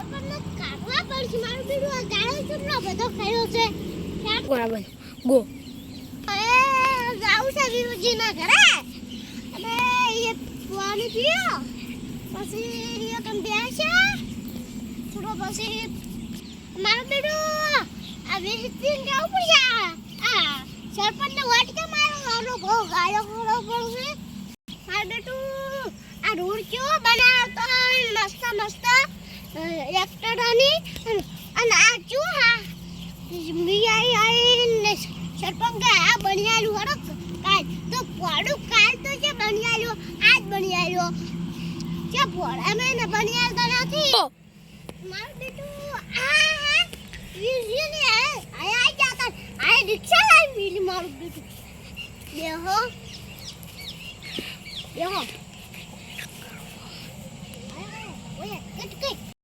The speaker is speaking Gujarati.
સરપંચને કાઢવા પડશે મારું બીડું આ ગાળો ચૂંટલો બધો ખાયો છે બરાબર ગો એ જાઉં છે વિરુજીના ઘરે અને એ પાણી પીયો પછી એ કમ બેસ્યા થોડો પછી મારું બીડું આ વિરુજીને જવું પડશે આ સરપંચને વાટકે મારો આનો બહુ ગાળો ખોડો પડશે મારું બેટું આ રોડ કેવો બનાવતો મસ્ત મસ્ત એક્ટરની અને આ શું હા આઈને સરપંચ આ બનિયાલું હરક કાલ તો પોડું કાલ તો જે બનિયાલું આજ બનિયાલું જે પોડા મેં બનિયાલ તો નથી મારું બેટું આ વિજ્ઞાને આ જાતા આ રિક્ષા લાવી મારું બેટું દેહો દેહો ઓય કટ કે